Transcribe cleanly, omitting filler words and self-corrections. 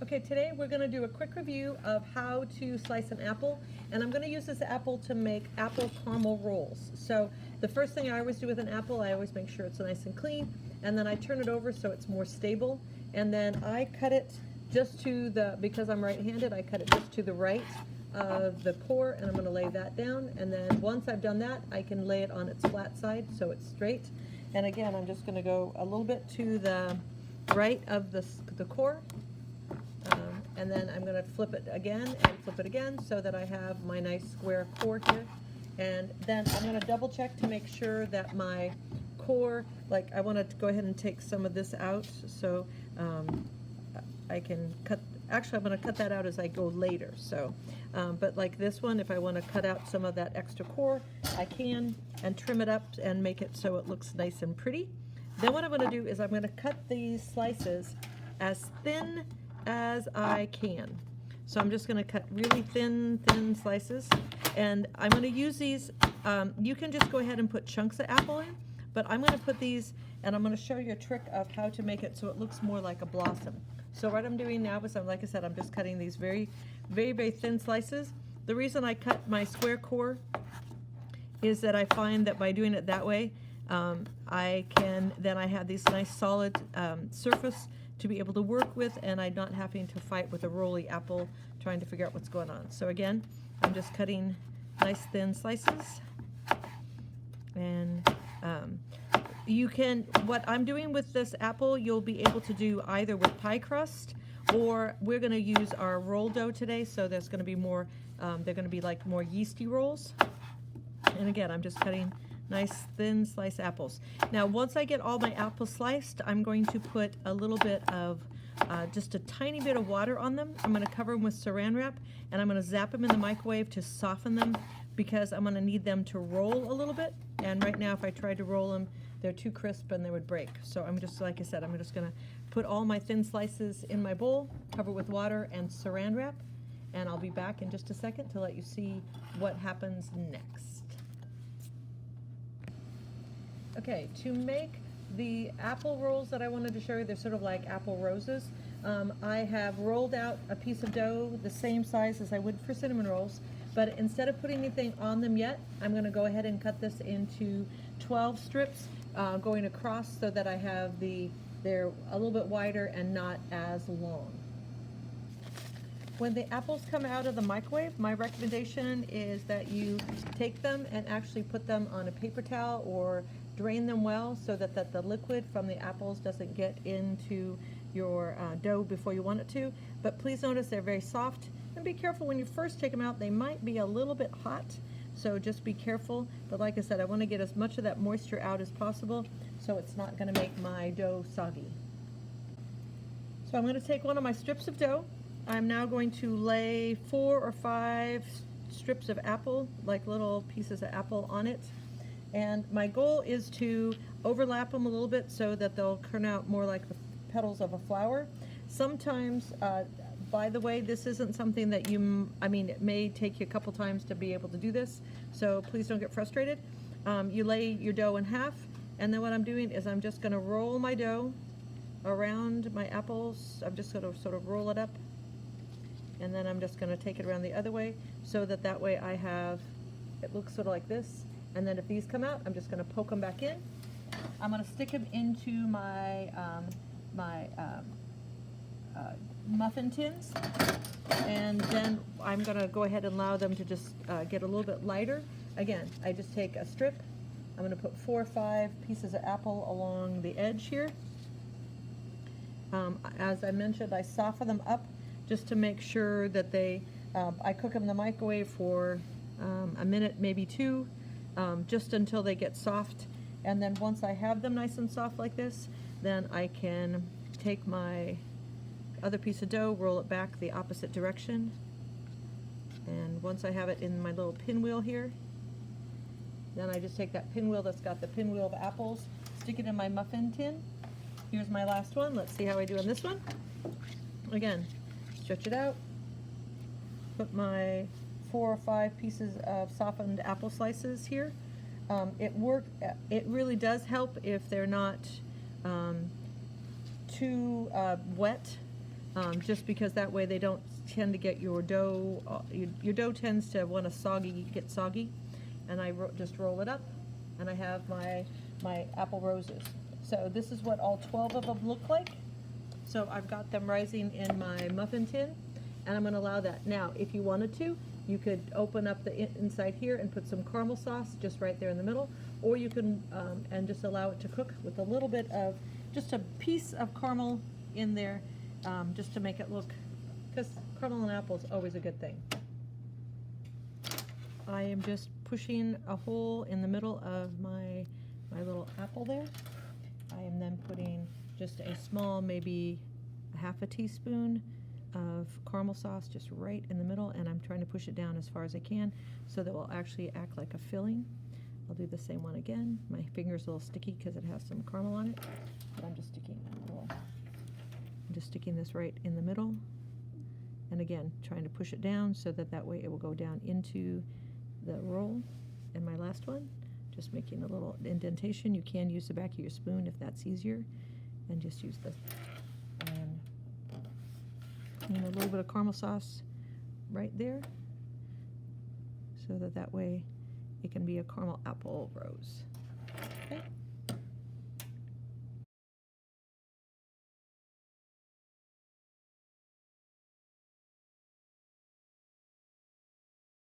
Okay, today we're going to do a quick review of how to slice an apple, and I'm going to use this apple to make apple caramel rolls. So the first thing I always do with an apple, I always make sure it's nice and clean, and then I turn it over so it's more stable, and then I cut it just to the, because I'm right-handed, I cut it just to the right of the core, and I'm going to lay that down, and then once I've done that, I can lay it on its flat side so it's straight. And again, I'm just going to go a little bit to the right of the core, and then I'm going to flip it again and flip it again so that I have my nice square core here. And then I'm going to double check to make sure that my core, like I want to go ahead and take some of this out so I can cut, actually I'm going to cut that out as I go later. So, but like this one, if I want to cut out some of that extra core, I can, and trim it up and make it so it looks nice and pretty. Then what I'm going to do is I'm going to cut these slices as thin as I can. So I'm just going to cut really thin slices, and I'm going to use these, you can just go ahead and put chunks of apple in, but I'm going to put these, and I'm going to show you a trick of how to make it so it looks more like a blossom. So what I'm doing now is, like I said, I'm just cutting these very thin slices. The reason I cut my square core is that I find that by doing it that way, I have these nice solid surface to be able to work with, and I'm not having to fight with a roly apple trying to figure out what's going on. So again, I'm just cutting nice thin slices, and you can, what I'm doing with this apple, you'll be able to do either with pie crust, or we're going to use our roll dough today, so there's going to be more, they're going to be like more yeasty rolls. And again, I'm just cutting nice thin sliced apples. Now once I get all my apples sliced, I'm going to put a little bit of, just a tiny bit of water on them. I'm going to cover them with saran wrap, and I'm going to zap them in the microwave to soften them, because I'm going to need them to roll a little bit. And right now if I tried to roll them, they're too crisp and they would break. So I'm just, like I said, I'm just going to put all my thin slices in my bowl, cover with water and saran wrap, and I'll be back in just a second to let you see what happens next. Okay, to make the apple rolls that I wanted to show you, they're sort of like apple roses. I have rolled out a piece of dough the same size as I would for cinnamon rolls, but instead of putting anything on them yet, I'm going to go ahead and cut this into 12 strips going across, so that I have they're a little bit wider and not as long. When the apples come out of the microwave, my recommendation is that you take them and actually put them on a paper towel or drain them well, so that the liquid from the apples doesn't get into your dough before you want it to. But please notice they're very soft, and be careful when you first take them out. They might be a little bit hot, so just be careful. But like I said, I want to get as much of that moisture out as possible so it's not going to make my dough soggy. So I'm going to take one of my strips of dough. I'm now going to lay 4 or 5 strips of apple, like little pieces of apple, on it. And my goal is to overlap them a little bit so that they'll turn out more like the petals of a flower. Sometimes, by the way, this isn't something that it may take you a couple times to be able to do this, so please don't get frustrated. You lay your dough in half, and then what I'm doing is I'm just going to roll my dough around my apples. I'm just going to sort of roll it up, and then I'm just going to take it around the other way, so that way I have, it looks sort of like this. And then if these come out, I'm just going to poke them back in. I'm going to stick them into my muffin tins, and then I'm going to go ahead and allow them to just get a little bit lighter. Again, I just take a strip. I'm going to put 4 or 5 pieces of apple along the edge here. As I mentioned, I soften them up just to make sure that they, I cook them in the microwave for a minute, maybe 2. Just until they get soft, and then once I have them nice and soft like this, then I can take my other piece of dough, roll it back the opposite direction, and once I have it in my little pinwheel here, then I just take that pinwheel that's got the pinwheel of apples, stick it in my muffin tin. Here's my last one. Let's see how I do on this one. Again, stretch it out, put my 4 or 5 pieces of softened apple slices here. It really does help if they're not too wet. just because that way they don't tend to get your dough, your dough tends to want to get soggy. And I just roll it up, and I have my apple roses. So this is what all 12 of them look like. So I've got them rising in my muffin tin, and I'm gonna allow that. Now, if you wanted to, you could open up the inside here and put some caramel sauce just right there in the middle, or you can, and just allow it to cook with a little bit of, just a piece of caramel in there, just to make it look, because caramel and apple is always a good thing. I am just pushing a hole in the middle of my little apple there. I am then putting just a small, maybe a half a teaspoon of caramel sauce just right in the middle, and I'm trying to push it down as far as I can so that it will actually act like a filling. I'll do the same one again. My finger's a little sticky because it has some caramel on it, but I'm just sticking this right in the middle, and again trying to push it down so that way it will go down into the roll. And my last one, just making a little indentation. You can use the back of your spoon if that's easier, and just use this. And a little bit of caramel sauce right there, so that way it can be a caramel apple rose. Okay.